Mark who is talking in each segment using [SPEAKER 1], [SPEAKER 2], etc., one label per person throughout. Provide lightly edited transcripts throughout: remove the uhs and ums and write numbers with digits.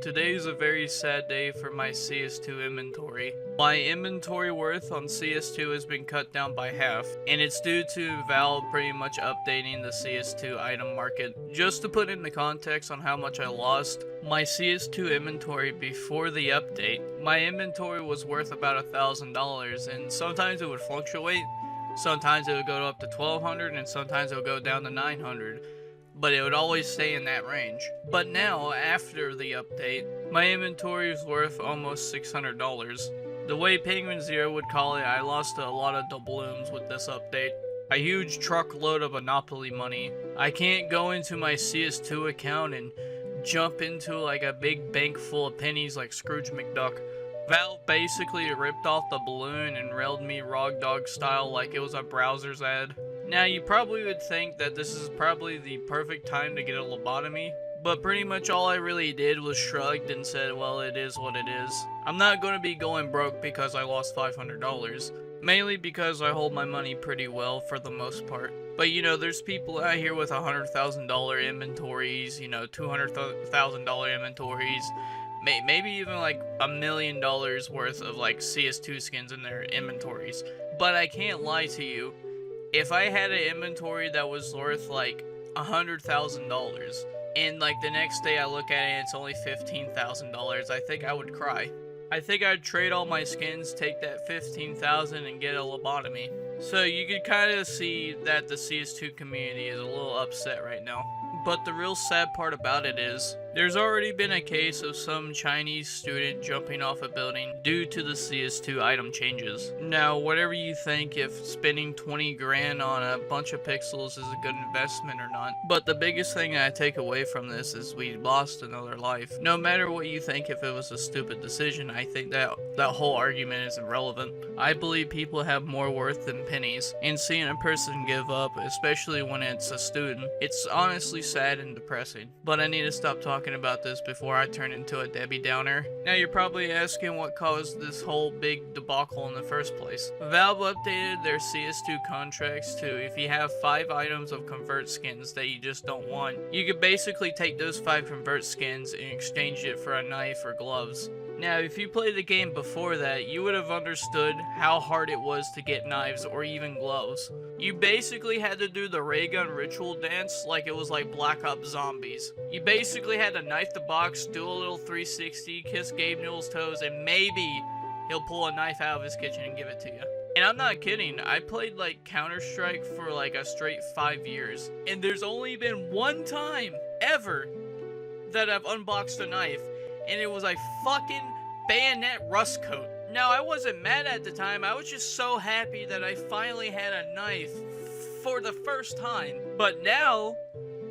[SPEAKER 1] Today is a very sad day for my CS2 inventory. My inventory worth on CS2 has been cut down by half, and it's due to Valve pretty much updating the CS2 item market. Just to put into context on how much I lost, my CS2 inventory before the update, my inventory was worth about $1,000, and sometimes it would fluctuate. Sometimes it would go up to 1,200, and sometimes it would go down to 900. But it would always stay in that range. But now, after the update, my inventory is worth almost $600. The way Penguin Zero would call it, I lost a lot of doubloons with this update. A huge truckload of Monopoly money. I can't go into my CS2 account and jump into like a big bank full of pennies like Scrooge McDuck. Valve basically ripped off the balloon and railed me Rog Dog style like it was a browser's ad. Now, you probably would think that this is probably the perfect time to get a lobotomy, but pretty much all I really did was shrugged and said, well, it is what it is. I'm not going to be going broke because I lost $500, mainly because I hold my money pretty well for the most part. But you know, there's people out here with $100,000 inventories, you know, $200,000 inventories, maybe even like $1 million worth of like CS2 skins in their inventories. But I can't lie to you. If I had an inventory that was worth like $100,000 and like the next day I look at it and it's only $15,000, I think I would cry. I think I'd trade all my skins, take that $15,000 and get a lobotomy. So you could kind of see that the CS2 community is a little upset right now. But the real sad part about it is, there's already been a case of some Chinese student jumping off a building due to the CS2 item changes. Now, whatever you think if spending 20 grand on a bunch of pixels is a good investment or not, but the biggest thing I take away from this is we lost another life. No matter what you think if it was a stupid decision, I think that whole argument is irrelevant. I believe people have more worth than pennies, and seeing a person give up, especially when it's a student, it's honestly sad and depressing. But I need to stop talking about this before I turn into a Debbie Downer. Now you're probably asking what caused this whole big debacle in the first place. Valve updated their CS2 contracts to if you have 5 items of convert skins that you just don't want, you could basically take those 5 convert skins and exchange it for a knife or gloves. Now, if you played the game before that, you would have understood how hard it was to get knives or even gloves. You basically had to do the ray gun ritual dance like it was like Black Ops Zombies. You basically had to knife the box, do a little 360, kiss Gabe Newell's toes, and maybe he'll pull a knife out of his kitchen and give it to you. And I'm not kidding, I played like Counter-Strike for like a straight 5 years, and there's only been one time ever that I've unboxed a knife, and it was a fucking bayonet rust coat. Now, I wasn't mad at the time, I was just so happy that I finally had a knife for the first time. But now,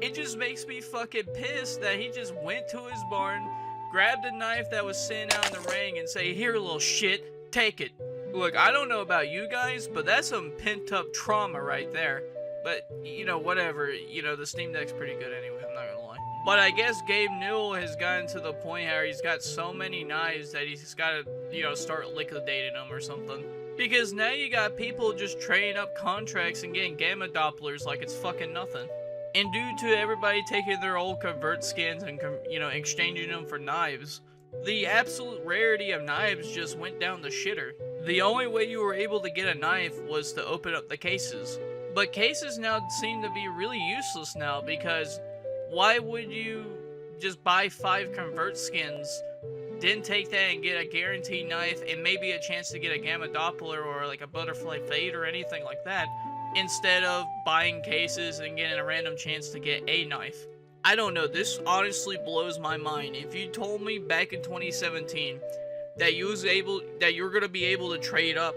[SPEAKER 1] it just makes me fucking pissed that he just went to his barn, grabbed a knife that was sitting out in the ring and say, "Here, little shit, take it." Look, I don't know about you guys, but that's some pent-up trauma right there. But, you know, whatever, you know, the Steam Deck's pretty good anyway, I'm not gonna lie. But I guess Gabe Newell has gotten to the point where he's got so many knives that he's got to, you know, start liquidating them or something. Because now you got people just trading up contracts and getting gamma Dopplers like it's fucking nothing. And due to everybody taking their old convert skins and, you know, exchanging them for knives, the absolute rarity of knives just went down the shitter. The only way you were able to get a knife was to open up the cases. But cases now seem to be really useless now because why would you just buy 5 convert skins, then take that and get a guaranteed knife and maybe a chance to get a gamma Doppler or like a butterfly fade or anything like that, instead of buying cases and getting a random chance to get a knife? I don't know, this honestly blows my mind. If you told me back in 2017 that you were gonna be able to trade up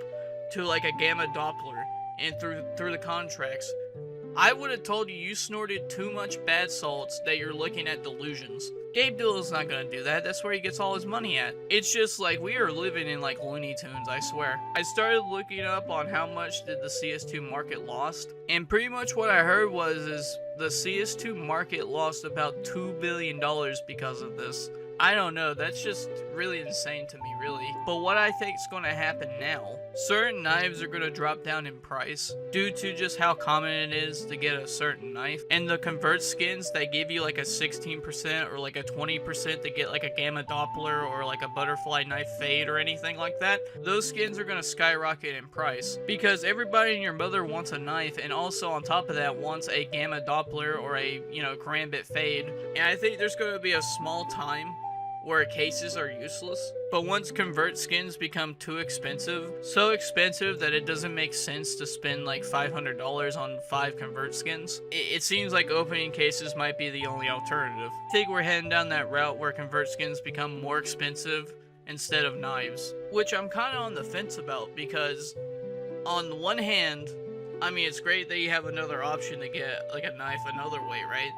[SPEAKER 1] to like a gamma Doppler and through the contracts, I would have told you you snorted too much bad salts that you're looking at delusions. Gabe Newell's not gonna do that, that's where he gets all his money at. It's just like we are living in like Looney Tunes, I swear. I started looking up on how much did the CS2 market lost, and pretty much what I heard is the CS2 market lost about $2 billion because of this. I don't know, that's just really insane to me, really. But what I think is going to happen now, certain knives are going to drop down in price due to just how common it is to get a certain knife. And the convert skins that give you like a 16% or like a 20% to get like a gamma Doppler or like a butterfly knife fade or anything like that, those skins are going to skyrocket in price because everybody and your mother wants a knife, and also on top of that wants a gamma Doppler or a, you know, karambit fade. And I think there's going to be a small time where cases are useless, but once convert skins become too expensive, so expensive that it doesn't make sense to spend like $500 on 5 convert skins, it seems like opening cases might be the only alternative. I think we're heading down that route where convert skins become more expensive instead of knives, which I'm kind of on the fence about, because on the one hand, I mean, it's great that you have another option to get like a knife another way, right?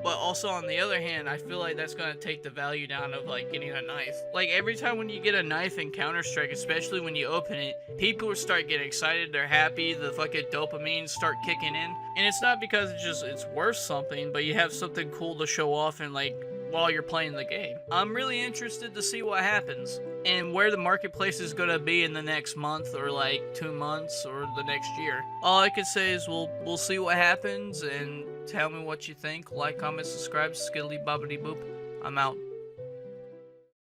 [SPEAKER 1] But also on the other hand, I feel like that's gonna take the value down of like getting a knife. Like every time when you get a knife in Counter-Strike, especially when you open it, people will start getting excited, they're happy, the fucking dopamine start kicking in. And it's not because it's worth something, but you have something cool to show off and like while you're playing the game. I'm really interested to see what happens and where the marketplace is gonna be in the next month or like 2 months or the next year. All I can say is we'll see what happens, and tell me what you think. Like, comment, subscribe, skiddly bobbity boop. I'm out.